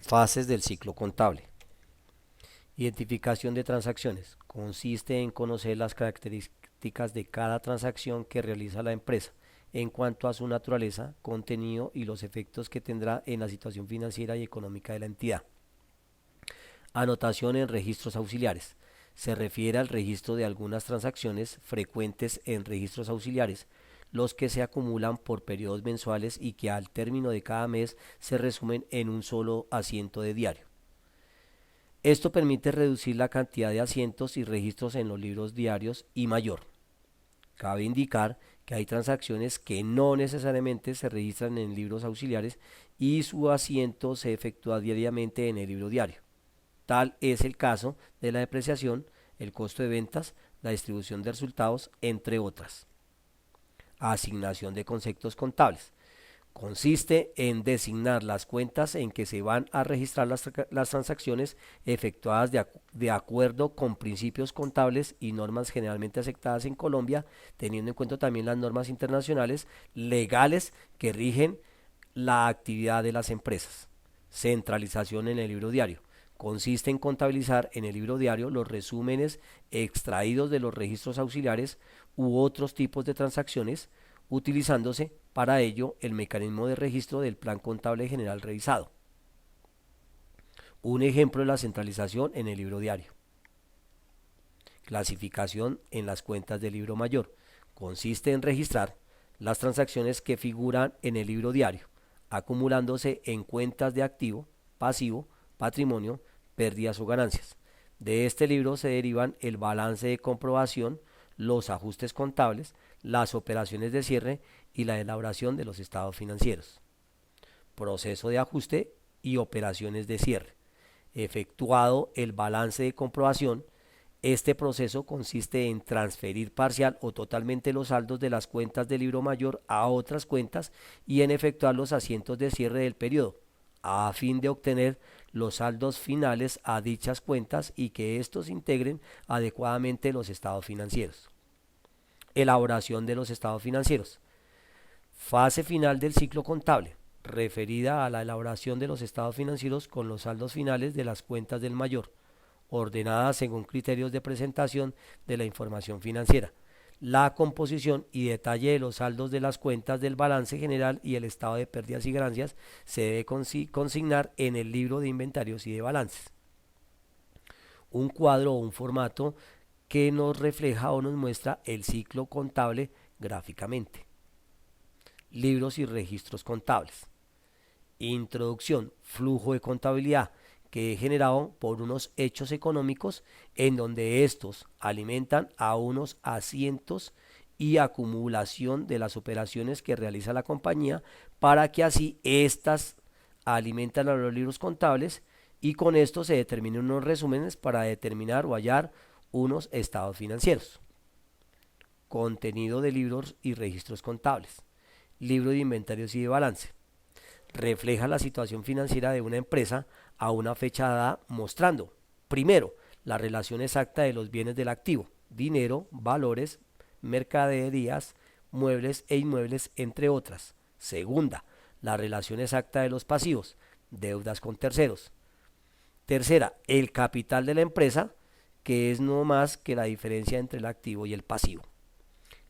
Fases del ciclo contable. Identificación de transacciones. Consiste en conocer las características de cada transacción que realiza la empresa en cuanto a su naturaleza, contenido y los efectos que tendrá en la situación financiera y económica de la entidad. Anotación en registros auxiliares. Se refiere al registro de algunas transacciones frecuentes en registros auxiliares, los que se acumulan por periodos mensuales y que al término de cada mes se resumen en un solo asiento de diario. Esto permite reducir la cantidad de asientos y registros en los libros diarios y mayor. Cabe indicar que hay transacciones que no necesariamente se registran en libros auxiliares y su asiento se efectúa diariamente en el libro diario. Tal es el caso de la depreciación, el costo de ventas, la distribución de resultados, entre otras. Asignación de conceptos contables. Consiste en designar las cuentas en que se van a registrar las transacciones efectuadas de acuerdo con principios contables y normas generalmente aceptadas en Colombia, teniendo en cuenta también las normas internacionales legales que rigen la actividad de las empresas. Centralización en el libro diario. Consiste en contabilizar en el libro diario los resúmenes extraídos de los registros auxiliares u otros tipos de transacciones, utilizándose para ello el mecanismo de registro del plan contable general revisado. Un ejemplo de la centralización en el libro diario. Clasificación en las cuentas del libro mayor. Consiste en registrar las transacciones que figuran en el libro diario, acumulándose en cuentas de activo, pasivo, patrimonio, pérdidas o ganancias. De este libro se derivan el balance de comprobación, los ajustes contables, las operaciones de cierre y la elaboración de los estados financieros. Proceso de ajuste y operaciones de cierre. Efectuado el balance de comprobación, este proceso consiste en transferir parcial o totalmente los saldos de las cuentas del libro mayor a otras cuentas y en efectuar los asientos de cierre del periodo, a fin de obtener los saldos finales a dichas cuentas y que estos integren adecuadamente los estados financieros. Elaboración de los estados financieros. Fase final del ciclo contable, referida a la elaboración de los estados financieros con los saldos finales de las cuentas del mayor, ordenadas según criterios de presentación de la información financiera. La composición y detalle de los saldos de las cuentas del balance general y el estado de pérdidas y ganancias se debe consignar en el libro de inventarios y de balances. Un cuadro o un formato que nos refleja o nos muestra el ciclo contable gráficamente. Libros y registros contables. Introducción, flujo de contabilidad, que es generado por unos hechos económicos en donde estos alimentan a unos asientos y acumulación de las operaciones que realiza la compañía para que así éstas alimentan a los libros contables y con esto se determinen unos resúmenes para determinar o hallar unos estados financieros. Contenido de libros y registros contables. Libro de inventarios y de balance. Refleja la situación financiera de una empresa a una fecha dada mostrando, primero, la relación exacta de los bienes del activo, dinero, valores, mercaderías, muebles e inmuebles, entre otras. Segunda, la relación exacta de los pasivos, deudas con terceros. Tercera, el capital de la empresa, que es no más que la diferencia entre el activo y el pasivo.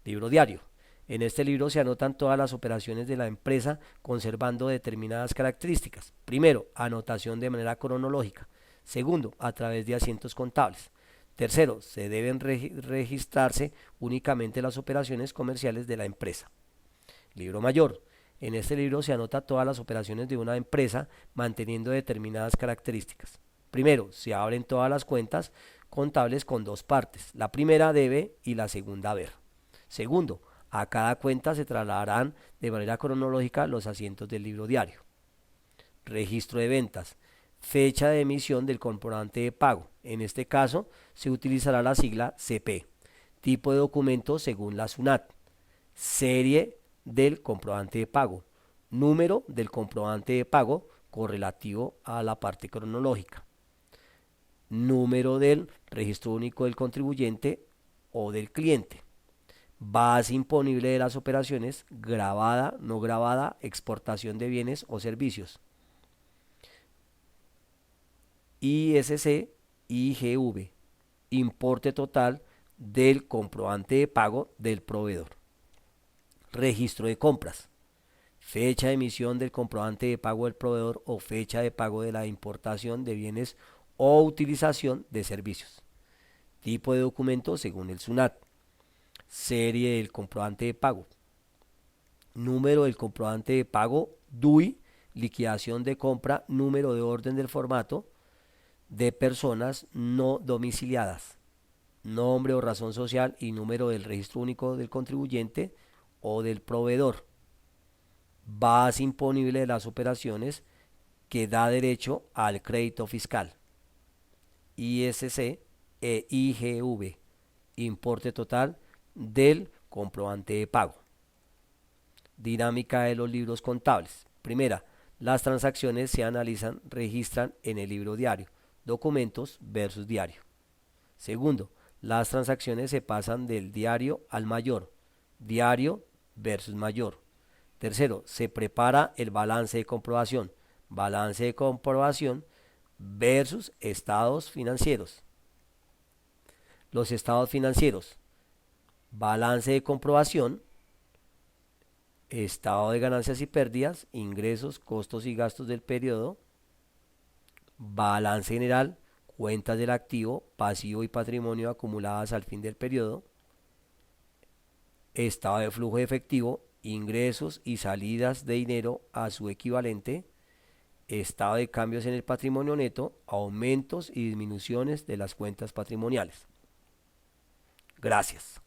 Libro diario. En este libro se anotan todas las operaciones de la empresa conservando determinadas características. Primero, anotación de manera cronológica. Segundo, a través de asientos contables. Tercero, se deben registrarse únicamente las operaciones comerciales de la empresa. Libro mayor. En este libro se anota todas las operaciones de una empresa manteniendo determinadas características. Primero, se abren todas las cuentas contables con dos partes. La primera debe y la segunda haber. Segundo, a cada cuenta se trasladarán de manera cronológica los asientos del libro diario. Registro de ventas. Fecha de emisión del comprobante de pago. En este caso se utilizará la sigla CP. Tipo de documento según la SUNAT. Serie del comprobante de pago. Número del comprobante de pago correlativo a la parte cronológica. Número del registro único del contribuyente o del cliente. Base imponible de las operaciones, grabada, no grabada, exportación de bienes o servicios. ISC, IGV, importe total del comprobante de pago del proveedor. Registro de compras, fecha de emisión del comprobante de pago del proveedor o fecha de pago de la importación de bienes o utilización de servicios. Tipo de documento según el SUNAT. Serie del comprobante de pago. Número del comprobante de pago, DUI, liquidación de compra, número de orden del formato de personas no domiciliadas, nombre o razón social y número del registro único del contribuyente o del proveedor. Base imponible de las operaciones que da derecho al crédito fiscal. ISC e IGV, importe total del comprobante de pago. Dinámica de los libros contables. Primera, las transacciones se analizan, registran en el libro diario, documentos versus diario. Segundo, las transacciones se pasan del diario al mayor, diario versus mayor. Tercero, se prepara el balance de comprobación versus estados financieros. Los estados financieros, balance de comprobación, estado de ganancias y pérdidas, ingresos, costos y gastos del periodo, balance general, cuentas del activo, pasivo y patrimonio acumuladas al fin del periodo, estado de flujo de efectivo, ingresos y salidas de dinero a su equivalente, estado de cambios en el patrimonio neto, aumentos y disminuciones de las cuentas patrimoniales. Gracias.